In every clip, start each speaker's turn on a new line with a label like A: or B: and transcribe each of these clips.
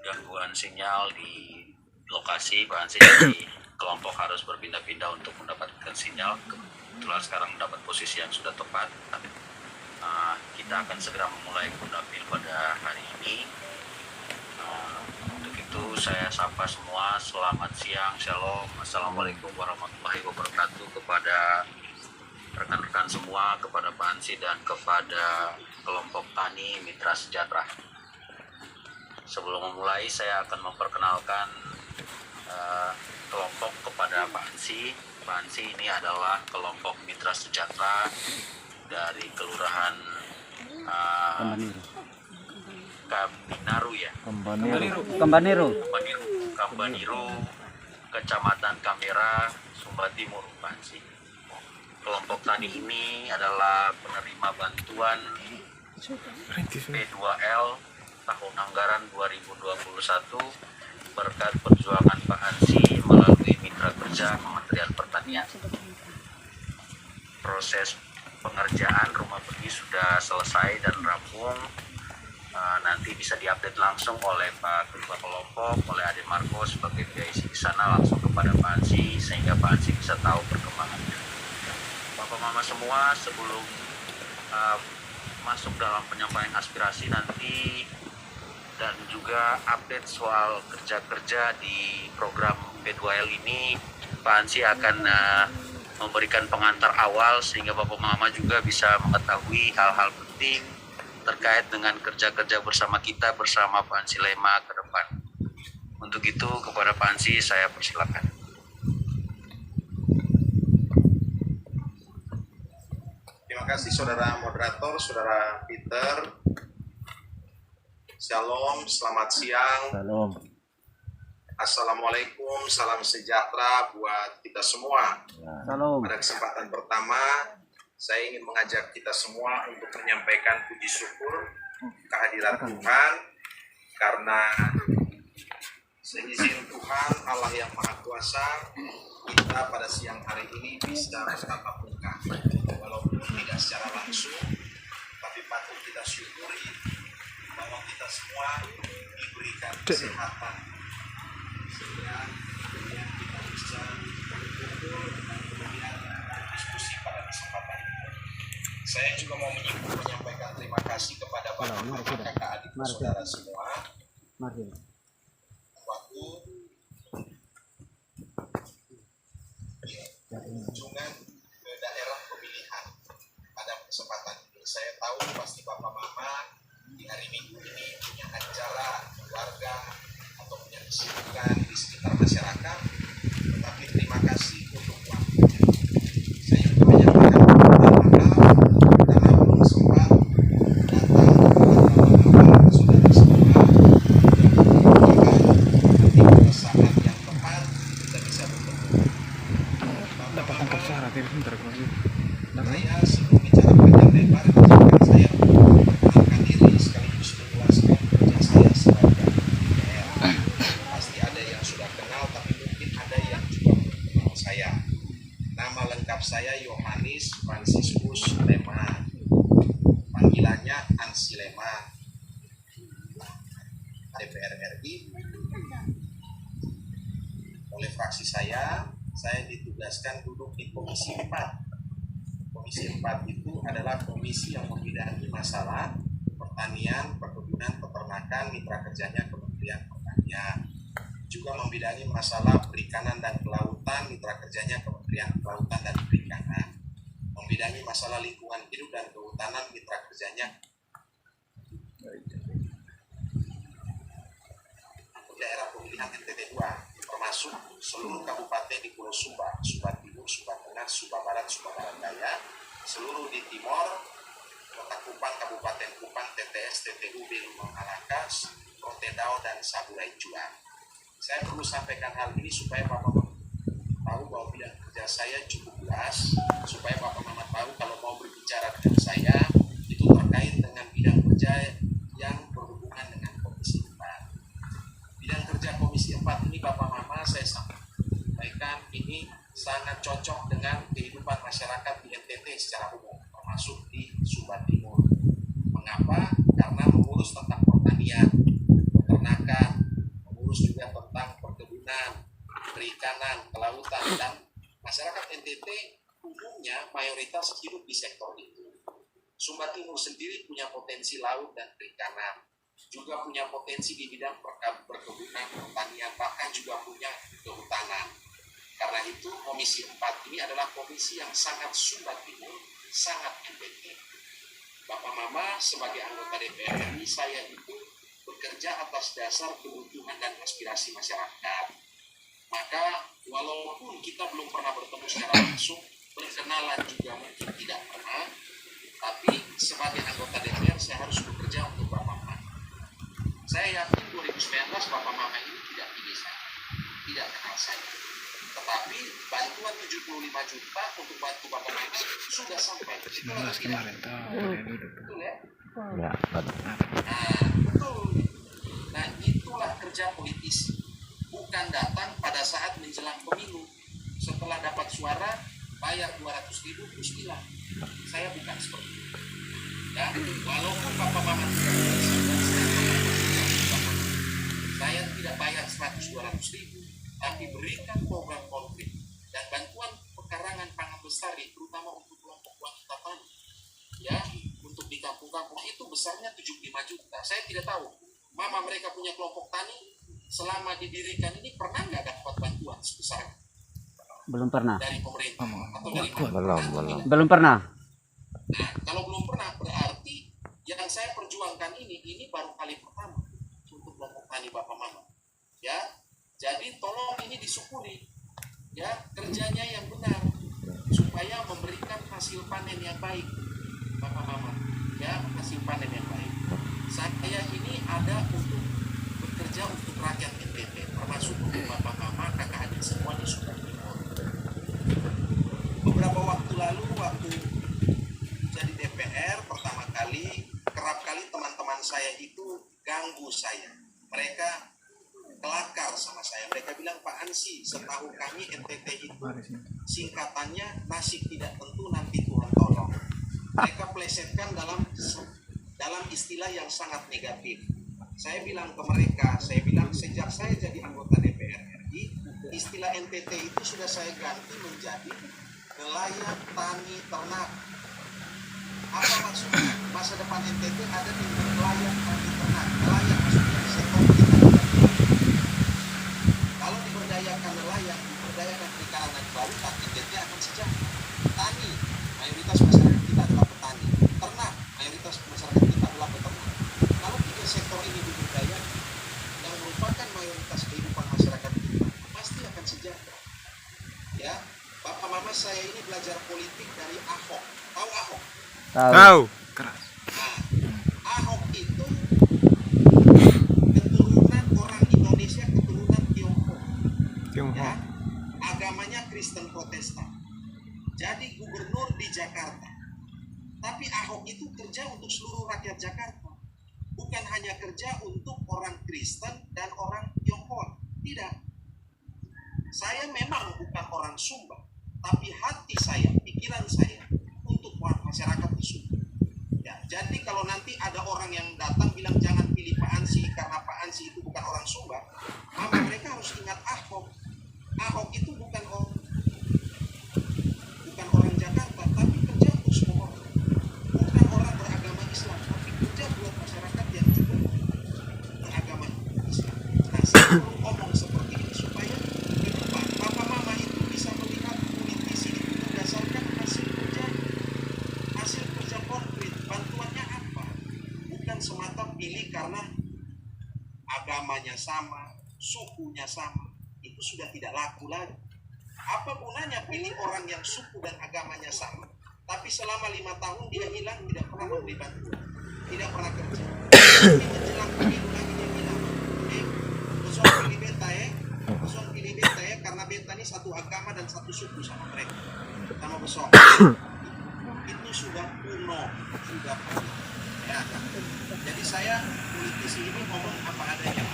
A: gangguan sinyal di lokasi, Pak Hansi, jadi kelompok harus berpindah-pindah untuk mendapatkan sinyal. Kebetulan sekarang mendapat posisi yang sudah tepat. Kita akan segera memulai Kundapil pada hari ini. Untuk itu saya sapa semua, selamat siang, shalom, assalamualaikum warahmatullahi wabarakatuh kepada rekan-rekan semua, kepada Pak Hansi dan kepada kelompok tani Mitra Sejahtera. Sebelum memulai, saya akan memperkenalkan kelompok kepada Pak Hansi. Pak Hansi ini adalah kelompok Mitra Sejahtera dari Kelurahan Kambaniru, Kecamatan Kamera, Sumba Timur, Pak Hansi. Kelompok tani ini adalah penerima bantuan P2L tahun anggaran 2021 berkat perjuangan Pak Hansi melalui mitra kerja Kementerian Pertanian. Proses pengerjaan rumah bagi sudah selesai dan rampung. Nanti bisa diupdate langsung oleh Pak Ketua Kelompok, oleh Ade Marco sebagai PIC di sana langsung kepada Pak Hansi sehingga Pak Hansi bisa tahu perkembangannya. Bapak Mama semua, sebelum masuk dalam penyampaian aspirasi nanti dan juga update soal kerja-kerja di program P2L ini, Pak Hansi akan memberikan pengantar awal sehingga Bapak Mama juga bisa mengetahui hal-hal penting terkait dengan kerja-kerja bersama kita bersama Pak Hansi Lema ke depan. Untuk itu kepada Pak Hansi saya persilakan.
B: Terima kasih saudara moderator, saudara Peter. Shalom, selamat siang.
C: Shalom.
B: Assalamualaikum, salam sejahtera buat kita semua.
C: Shalom.
B: Pada kesempatan pertama, saya ingin mengajak kita semua untuk menyampaikan puji syukur kehadiran Tuhan, karena seizin Tuhan Allah yang Maha Kuasa, kita pada siang hari ini bisa bertatap muka, walaupun tidak secara langsung, tapi patut kita syukuri bahwa kita semua diberikan kesehatan sehingga kemudian kita bisa berkumpul dan kemudian diskusi pada kesempatan ini. Saya juga mau menyampaikan terima kasih kepada bapak, kakak, adik, saudara semua. Waktu kunjungan ke daerah pemilihan pada kesempatan ini, saya tahu pasti bapak mama di hari Minggu ini punya acara keluarga atau punya kesibukan di sekitar masyarakat, tetapi terima kasih untuk waktunya. Saya juga menyampaikan maaf karena belum sempat datang ke saudara semua, dan pada saat yang tepat kita bisa bertemu. Bapak saya sebelum bicara panjang lebar, izinkan saya memperkenalkan diri sekaligus menjelaskan kerja saya sebagai daerah. Pasti ada yang sudah kenal, tapi mungkin ada yang juga belum kenal saya. Nama lengkap saya Yohanes Fransiskus Lema, panggilannya Hansi Lema, DPR RI. Oleh fraksi saya ditugaskan duduk di Komisi 4. Komisi 4 itu adalah komisi yang membidangi masalah pertanian, perkebunan, peternakan, mitra kerjanya Kementerian Pertanian. Juga membidangi masalah perikanan dan kelautan, mitra kerjanya Kementerian Kelautan dan Perikanan. Membidangi masalah lingkungan hidup dan kehutanan, mitra kerjanya daerah pemilihan NTT 2, termasuk seluruh kabupaten di Pulau Sumba, Sumba Timur, Sumba Tengah, Sumba Barat, Sumba Barat Daya, seluruh di Timor, Kota Kupang, Kabupaten Kupang, TTS, TTU, Belumang Alakas, Rotedao, dan Saburai Jua. Saya perlu sampaikan hal ini supaya Bapak tahu bahwa bidang kerja saya cukup luas, supaya Bapak Mama tahu kalau mau berbicara dengan saya, itu terkait dengan bidang kerja yang berhubungan dengan Komisi 4. Bidang kerja Komisi 4 ini Bapak Mama saya sampaikan ini sangat cocok dengan kehidupan masyarakat di NTT secara umum, termasuk di Sumba Timur. Mengapa? Karena mengurus tentang pertanian, peternakan, perikanan, kelautan, dan masyarakat NTT umumnya mayoritas hidup di sektor itu. Sumba Timur sendiri punya potensi laut dan perikanan, juga punya potensi di bidang perkebunan, pertanian, bahkan juga punya kehutanan. Karena itu Komisi 4 ini adalah komisi yang sangat Sumba Timur, sangat NTT. Bapak Mama sebagai anggota DPR RI, saya itu bekerja atas dasar kebutuhan dan aspirasi masyarakat. Maka walaupun kita belum pernah bertemu secara langsung, berkenalan juga mungkin tidak pernah, tapi sebagai anggota DPR saya harus bekerja untuk Bapak Mama. Saya yakin 2019 Bapak Mama ini tidak pilih saya, tidak kenal saya. Tetapi bantuan 75 juta untuk bantu Bapak Mama sudah sampai.
C: kemarin
B: Betul ya?
D: Ya, betul.
B: Nah, betul. Nah, itulah kerja politis. Bukan datang pada saat menjelang pemilu. Setelah dapat suara, bayar 200.000 terus hilang. Saya bukan seperti itu. Ya, walaupun Bapak Mama tidak bisa, saya tidak bayar 100-200.000, tapi berikan program konkret dan bantuan pekarangan pangan lestari, terutama untuk kelompok wanita tani. Ya, untuk di kampung-kampung itu besarnya 75 juta. Saya tidak tahu, Mama mereka punya kelompok tani selama didirikan ini pernah nggak dapat bantuan sebesar
D: Belum pernah.
B: dari pemerintah atau dari
D: Belum pernah.
B: Nah, kalau belum pernah berarti yang saya perjuangkan ini baru kali pertama untuk kelompok tani Bapak Mama. Ya, jadi tolong ini disyukuri, ya, kerjanya yang benar supaya memberikan hasil panen yang baik, Bapak Mama, ya, hasil panen yang baik. Saya ini ada untuk bekerja untuk rakyat NTT, termasuk untuk Bapak Mama, kakak adik semua di Sumba Timur. Beberapa waktu lalu, waktu jadi DPR pertama kali, kerap kali teman-teman saya itu ganggu saya. Mereka kelakar sama saya. Mereka bilang, Pak Ansi, setahu kami NTT itu singkatannya nasib tidak tentu nanti Tuhan tolong. Mereka plesetkan dalam istilah yang sangat negatif. Saya bilang ke mereka, saya bilang sejak saya jadi anggota DPR RI, istilah NTT itu sudah saya ganti menjadi nelayan, tani, ternak. Apa maksudnya? Masa depan NTT ada di nelayan, tani, ternak. Nelayan maksudnya sektor perikanan. Kalau diberdayakan nelayan, diberdayakan perikanan dan kelautan, NTT akan sejahtera. Tani, mayoritas masyarakat kita adalah petani. Ternak, mayoritas masyarakat kita adalah peternak. Kalau tiga sektor ini diberdayakan, yang merupakan mayoritas kehidupan masyarakat kita, pasti akan sejahtera. Ya, Bapak Mama saya ini belajar politik dari Ahok. Tahu Ahok?
C: Tahu. Keras.
B: Nah, Ahok itu keturunan orang Indonesia, keturunan Tiongkok. Ya, agamanya Kristen Protestan. Jadi gubernur di Jakarta. Tapi Ahok itu kerja untuk seluruh rakyat Jakarta. Bukan hanya kerja untuk orang Kristen dan orang Tionghoa. Tidak. Saya memang bukan orang Sumba, tapi hati saya, pikiran saya untuk masyarakat di Sumba. Ya, jadi kalau nanti ada orang yang datang bilang jangan pilih Pak Ansi karena Pak Ansi itu bukan orang Sumba, maka mereka harus ingat Ahok. Ahok itu bukan orang Jakarta, tapi kerja untuk semua orang. Bukan orang beragama Islam, tapi kerja buat masyarakat yang juga beragama Islam. Nah, saya perlu ngomong seperti ini supaya ke depan Bapak Mama itu bisa melihat politisi itu berdasarkan hasil kerja konkret. Bantuannya apa? Bukan semata pilih karena agamanya sama, sukunya sama. Itu sudah tidak laku lagi. Apa gunanya pilih orang yang suku dan agamanya sama, tapi selama 5 tahun dia hilang, tidak pernah memberi bantuan, tidak pernah kerja. Tapi menjelang pemilu lagi dia bilang, besok pilih beta ya, karena beta ini satu agama dan satu suku sama mereka, sama besok. Itu sudah kuno, sudah kuno. Ya, jadi saya politisi ini ngomong apa adanya.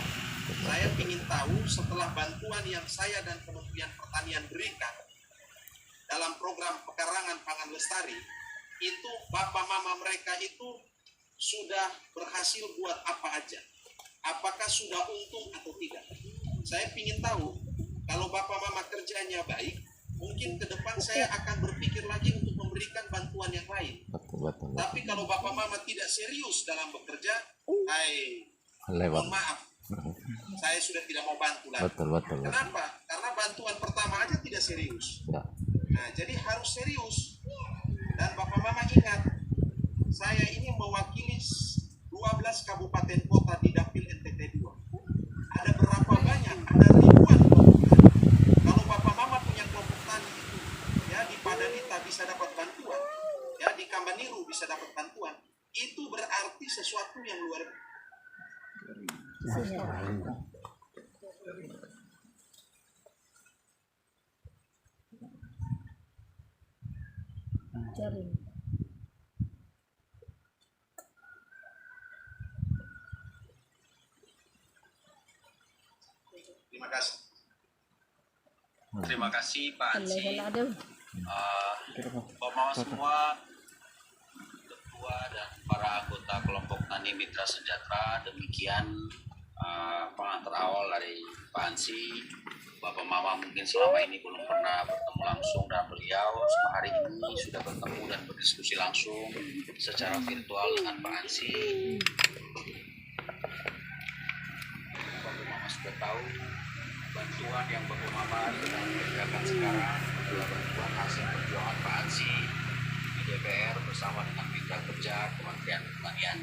B: Saya ingin tahu setelah bantuan yang saya dan Kementerian Pertanian berikan dalam program pekarangan pangan lestari, itu Bapak Mama mereka itu sudah berhasil buat apa aja. Apakah sudah untung atau tidak? Saya ingin tahu, Kalau Bapak Mama kerjanya baik, mungkin ke depan saya akan berpikir lagi untuk memberikan bantuan yang lain.
D: Betul.
B: Tapi kalau Bapak Mama tidak serius dalam bekerja,
D: Lewat.
B: mohon maaf, saya sudah tidak mau bantu lagi.
D: Betul.
B: Kenapa? Karena bantuan pertama aja tidak serius.
D: Ya.
B: Nah, jadi harus serius. Dan Bapak Mama ingat, saya ini mewakili 12 kabupaten kota di Dapil NTT 2. Ada berapa banyak? Ada ribuan kelompok tani. Kalau Bapak Mama punya kelompok tani itu, ya di Padanita bisa dapat bantuan, ya di Kambaniru bisa dapat bantuan, itu berarti sesuatu yang luar biasa. Terima kasih.
A: Terima kasih Pak Ansi. Bapak Mama semua, ketua dan para anggota kelompok tani mitra sejahtera, demikian pengantar awal dari Pak Ansi. Bapak Mama mungkin selama ini belum pernah bertemu langsung dengan beliau. Hari ini sudah bertemu dan berdiskusi langsung secara virtual dengan Pak Ansi. Bapak Mama sudah tahu bantuan yang Bapak Mama sedang kerjakan sekarang adalah bantuan hasil perjuangan Pak Ansi di DPR bersama dengan mitra kerja Kementerian Pertanian.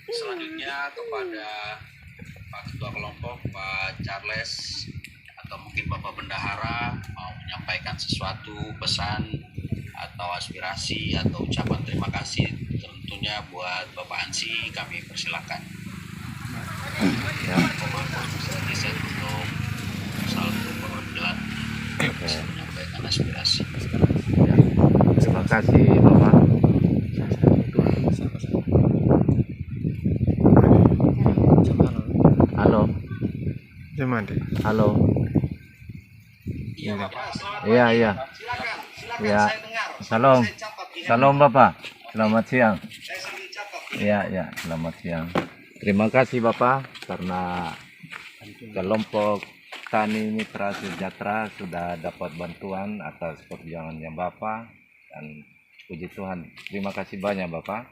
A: Selanjutnya kepada Pak Ketua Kelompok, Pak Charles, atau mungkin Bapak Bendahara mau menyampaikan sesuatu, pesan atau aspirasi atau ucapan terima kasih tentunya buat Bapak Ansi, kami persilakan.
D: Ya.
A: Saya untuk satu perwakilan bisa menyampaikan aspirasi.
D: Ya. Terima kasih Bapak. Halo. Halo.
B: Iya Bapak, selamat
D: Iya,
B: pagi.
D: iya.
B: Silakan,
D: Ya.
B: saya dengar.
D: Salam.
B: Saya catat ya.
D: Salam Bapak. Selamat siang.
B: Saya sambil catat.
D: Ya, selamat siang. Terima kasih Bapak karena kelompok Tani Mitra Sejahtera sudah dapat bantuan atas perjuangannya Bapak, dan puji Tuhan, terima kasih banyak Bapak.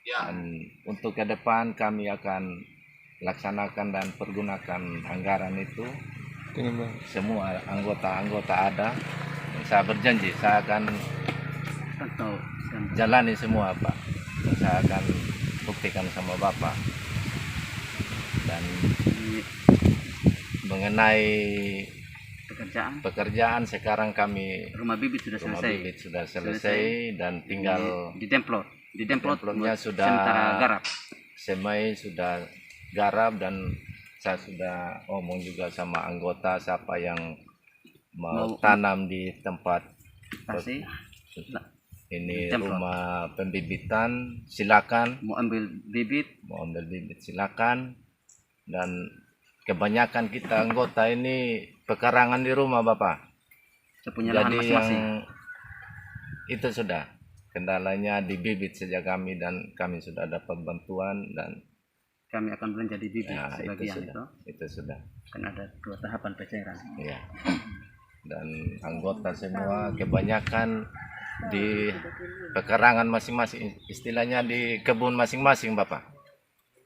B: Ya.
D: Dan untuk ke depan kami akan laksanakan dan pergunakan anggaran itu. Semua anggota ada. Saya berjanji saya akan jalani semua Pak. Saya akan buktikan sama Bapak. Dan mengenai pekerjaan sekarang kami
E: rumah bibit sudah
D: selesai dan tinggal
E: di demplotnya
D: sudah
E: sementara garap.
D: semai sudah garap, dan saya sudah ngomong juga sama anggota siapa yang mau tanam di tempat
E: Pasti
D: ini
E: Demplot.
D: rumah pembibitan, silakan
E: mau ambil bibit
D: silakan. Dan kebanyakan kita anggota ini pekarangan di rumah Bapak.
E: punya lahan
D: Jadi yang
E: masing-masing.
D: itu sudah kendalanya di bibit saja kami, dan kami sudah dapat bantuan, dan
E: Kami akan belanja di bibit
D: ya,
E: sebagian
D: itu sudah
E: kan ada 2 tahapan pencairan.
D: ya. Dan anggota semua kebanyakan di pekarangan masing-masing, istilahnya di kebun masing-masing Bapak.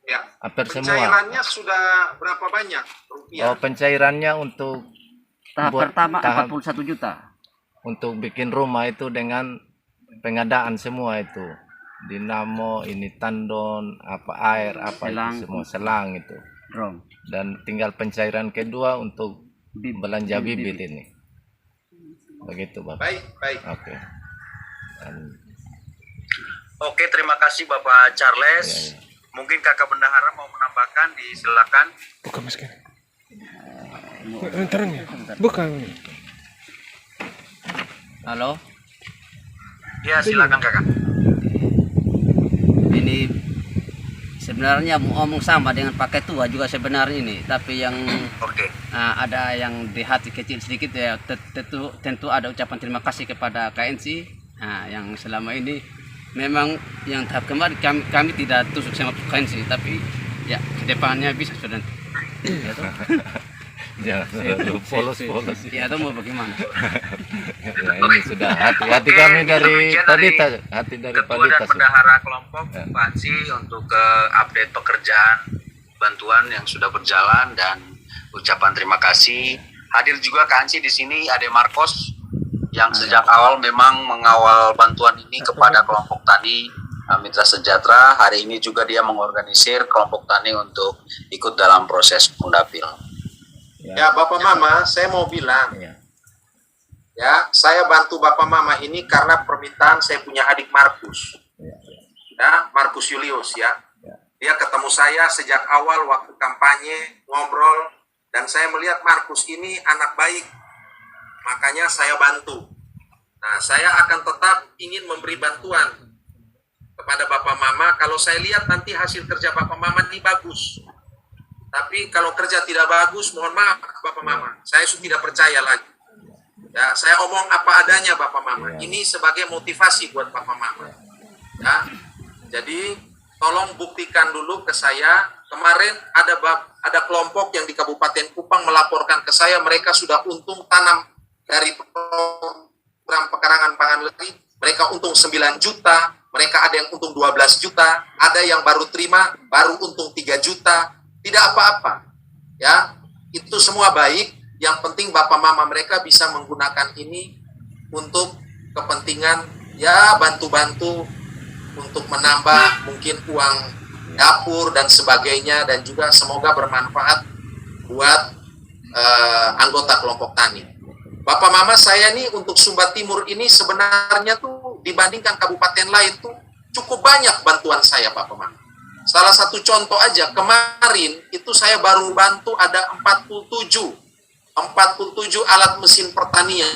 B: Ya.
D: Hampir semua.
B: Pencairannya sudah berapa banyak rupiah?
D: Oh, pencairannya untuk
E: Tahap
D: buat
E: pertama
D: tahap
E: 41 juta.
D: untuk bikin rumah itu dengan pengadaan semua itu. Dinamo, ini tandon, apa air, apa
E: Selang.
D: itu semua, selang itu.
E: Drone.
D: Dan tinggal pencairan kedua untuk belanja bibit ini. Begitu Bapak.
B: Baik.
D: Oke. Dan,
A: Oke, terima kasih Bapak Charles.
D: ya.
A: Mungkin Kakak Bendahara mau menambahkan, disilakan.
C: Bukan mas kira. Terang ya? Bukan.
E: Halo.
A: Ya, silakan Kakak.
E: Ini sebenarnya mau ngomong sama dengan Pak Ketua juga sebenarnya ini, tapi yang
A: Oke.
E: ada yang di hati kecil sedikit ya, tentu ada ucapan terima kasih kepada KNC yang selama ini memang yang tahap kemarin kami tidak tusuk sama KNC, tapi ya kedepannya bisa sudah.
D: Jangan terlalu polos-polos.
E: Ya, itu mau bagaimana?
D: Ya, ini sudah hati-hati kami dari tadi hati dari
A: Ketua dan
D: Padita.
A: Bendahara kelompok
D: Ya.
A: Pak Ansi untuk update pekerjaan bantuan yang sudah berjalan dan ucapan terima kasih. Hadir juga Kak Ansi di sini ada Marcos yang sejak awal memang mengawal bantuan ini kepada kelompok tani Mitra Sejahtera. Hari ini juga dia mengorganisir kelompok tani untuk ikut dalam proses mundapil.
B: Ya, Bapak Mama, saya mau bilang,
D: Ya.
B: ya, saya bantu Bapak Mama ini karena permintaan saya punya adik Markus. Ya, Markus Julius ya. Dia ketemu saya sejak awal waktu kampanye, ngobrol, dan saya melihat Markus ini anak baik. Makanya saya bantu. Nah, saya akan tetap ingin memberi bantuan kepada Bapak Mama kalau saya lihat nanti hasil kerja Bapak Mama ini bagus. Tapi kalau kerja tidak bagus, mohon maaf Bapak Mama, saya sudah tidak percaya lagi. Ya, saya omong apa adanya Bapak Mama. Ini sebagai motivasi buat Bapak Mama. Ya, jadi tolong buktikan dulu ke saya. Kemarin ada kelompok yang di Kabupaten Kupang melaporkan ke saya mereka sudah untung tanam dari program pekarangan pangan lagi. Mereka untung 9 juta, mereka ada yang untung 12 juta, ada yang baru terima baru untung 3 juta. Tidak apa-apa, ya, itu semua baik. Yang penting Bapak Mama mereka bisa menggunakan ini untuk kepentingan, ya, bantu-bantu untuk menambah mungkin uang dapur dan sebagainya, dan juga semoga bermanfaat buat anggota kelompok tani. Bapak Mama, saya nih untuk Sumba Timur ini sebenarnya tuh dibandingkan kabupaten lain tuh cukup banyak bantuan saya Bapak Mama. Salah satu contoh aja, kemarin itu saya baru bantu ada 47 alat mesin pertanian.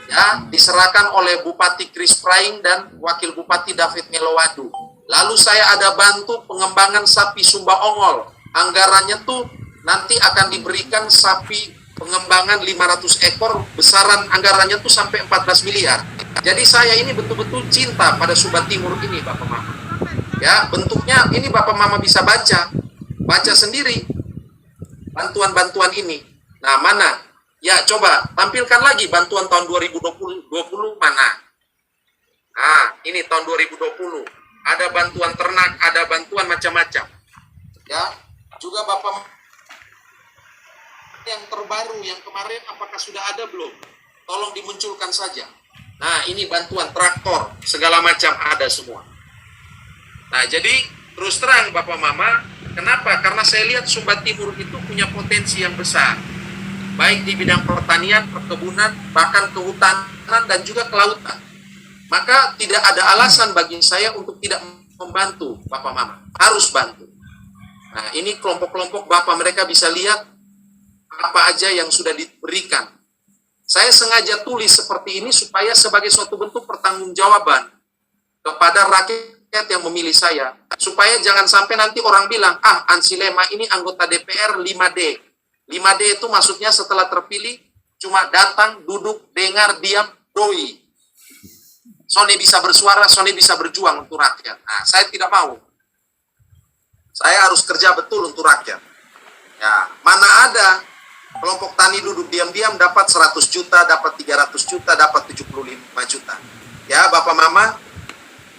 B: Ya, diserahkan oleh Bupati Chris Praing dan Wakil Bupati David Melowadu. Lalu saya ada bantu pengembangan sapi Sumba Ongol. Anggarannya tuh nanti akan diberikan sapi pengembangan 500 ekor, besaran anggarannya tuh sampai 14 miliar. Jadi saya ini betul-betul cinta pada Sumba Timur ini Bapak Mama. Ya, bentuknya ini Bapak Mama bisa baca sendiri bantuan-bantuan ini. Nah, mana? Ya, coba tampilkan lagi bantuan tahun 2020 mana? Nah, ini tahun 2020. Ada bantuan ternak, ada bantuan macam-macam. Ya, juga Bapak yang terbaru yang kemarin apakah sudah ada belum? Tolong dimunculkan saja. Nah, ini bantuan traktor, segala macam ada semua. Nah, jadi terus terang Bapak Mama, kenapa? Karena saya lihat Sumba Timur itu punya potensi yang besar. Baik di bidang pertanian, perkebunan, bahkan kehutanan dan juga kelautan. Maka tidak ada alasan bagi saya untuk tidak membantu Bapak Mama. Harus bantu. Nah, ini kelompok-kelompok Bapak mereka bisa lihat apa aja yang sudah diberikan. Saya sengaja tulis seperti ini supaya sebagai suatu bentuk pertanggungjawaban kepada rakyat yang memilih saya. Supaya jangan sampai nanti orang bilang, Ansi Lema ini anggota DPR 5D. 5D itu maksudnya setelah terpilih, cuma datang, duduk, dengar, diam, doi. Sony bisa bersuara, Sony bisa berjuang untuk rakyat. Nah, saya tidak mau. Saya harus kerja betul untuk rakyat. Ya, mana ada kelompok tani duduk diam-diam dapat 100 juta, dapat 300 juta, dapat 75 juta. Ya, Bapak Mama,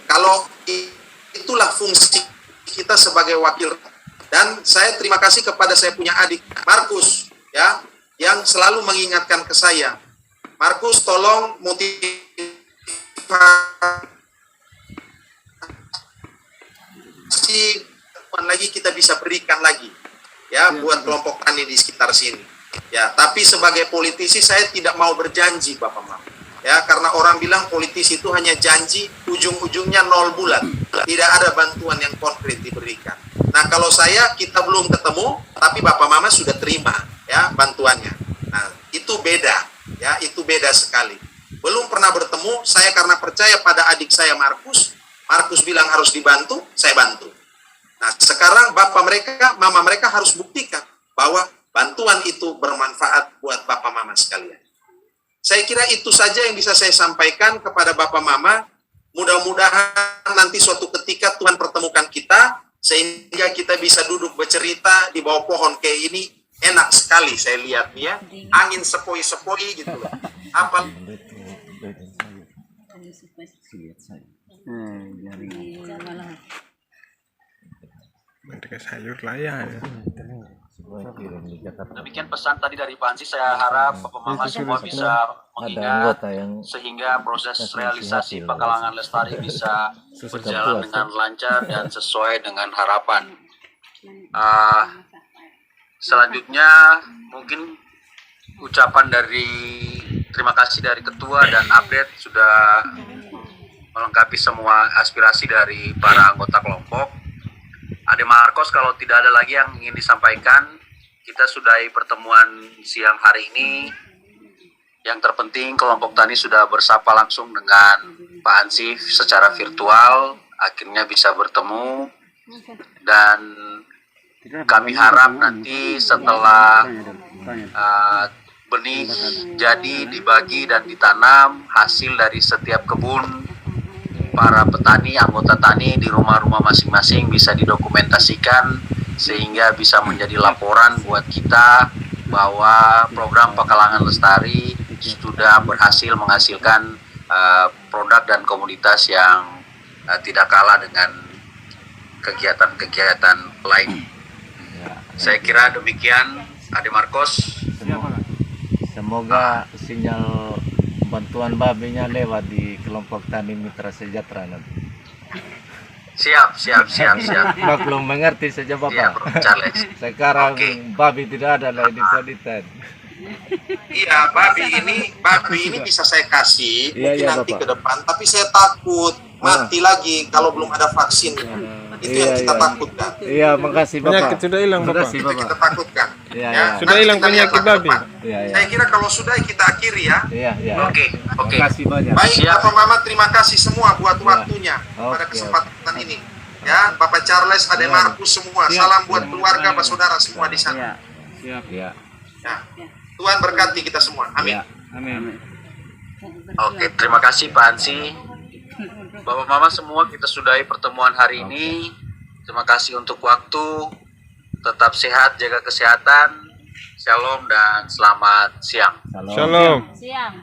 B: kalau itulah fungsi kita sebagai wakil. Dan saya terima kasih kepada saya punya adik, Markus, ya, yang selalu mengingatkan ke saya. Markus, tolong motivasi lagi kita bisa berikan lagi, ya, buat kelompok tani di sekitar sini. Ya, tapi sebagai politisi saya tidak mau berjanji, Bapak Mama. Ya, karena orang bilang politisi itu hanya janji, ujung-ujungnya 0 bulan. Tidak ada bantuan yang konkret diberikan. Nah, kalau kita belum ketemu, tapi Bapak Mama sudah terima, ya, bantuannya. Nah, itu beda, ya, itu beda sekali. Belum pernah bertemu, saya karena percaya pada adik saya Markus bilang harus dibantu, saya bantu. Nah, sekarang Mama mereka harus buktikan bahwa bantuan itu bermanfaat buat Bapak Mama sekalian. Saya kira itu saja yang bisa saya sampaikan kepada Bapak Mama. Mudah-mudahan nanti suatu ketika Tuhan pertemukan kita, sehingga kita bisa duduk bercerita di bawah pohon kayak ini. Enak sekali saya lihat ya, angin sepoi-sepoi gitu loh. Apa
C: Mereka sayur lah ya.
A: Demikian pesan tadi dari Pak Ansi. Saya harap Bapak Mama semua bisa mengingat sehingga proses realisasi Pekalangan Lestari bisa berjalan dengan lancar dan sesuai dengan harapan. Selanjutnya mungkin ucapan dari terima kasih dari ketua dan update sudah melengkapi semua aspirasi dari para anggota kelompok. Ade Marcos, kalau tidak ada lagi yang ingin disampaikan, kita sudahi pertemuan siang hari ini. Yang terpenting kelompok tani sudah bersapa langsung dengan Pak Ansif secara virtual, akhirnya bisa bertemu, dan kami harap nanti setelah benih jadi dibagi dan ditanam, hasil dari setiap kebun para petani, anggota tani di rumah-rumah masing-masing bisa didokumentasikan sehingga bisa menjadi laporan buat kita bahwa program Pekalangan Lestari sudah berhasil menghasilkan produk dan komoditas yang tidak kalah dengan kegiatan-kegiatan lain. Saya kira demikian, Ade Marcos.
D: Semoga sinyal bantuan babinya lewat di kelompok tani mitra sejahtera nanti.
A: Siap.
D: Maklum mengerti saja
A: Iya,
D: Bapak.
A: Bro Charles.
D: Sekarang
A: Oke.
D: babi tidak ada lagi di Poditan.
B: Iya, babi ini bisa saya kasih
D: Iya,
B: mungkin
D: iya,
B: nanti
D: Bapak.
B: ke depan, tapi saya takut mati lagi kalau belum ada vaksin. Itu yang kita takutkan.
D: Iya, makasih Bapak.
C: Penyakit sudah hilang, Bapak.
D: Makasih
B: Itu kita
D: Bapak.
B: takutkan.
D: Iya,
B: Ya,
D: iya.
C: Sudah
B: nanti
C: hilang
B: kita lihat
C: penyakit
B: lah ke
C: babi.
B: depan.
D: Iya, iya.
B: Saya kira kalau sudah kita akhiri ya.
D: Iya, iya.
A: Oke.
D: Makasih banyak.
B: Baik,
A: Siap.
B: Bapak Mama, terima kasih semua buat waktunya pada
D: Oke.
B: kesempatan ini. Ya, Bapak Charles, Ade Marcus semua. Salam buat keluarga, saudara semua di sana.
E: Siap.
D: Iya.
B: Ya. Tuhan berkati kita semua. Amin.
D: Iya.
E: Amin.
A: Oke, terima kasih Pak Ansi. Bapak Mama semua, kita sudahi pertemuan hari ini. Terima kasih untuk waktu. Tetap sehat, jaga kesehatan. Shalom dan selamat siang.
C: Shalom.
F: Siang.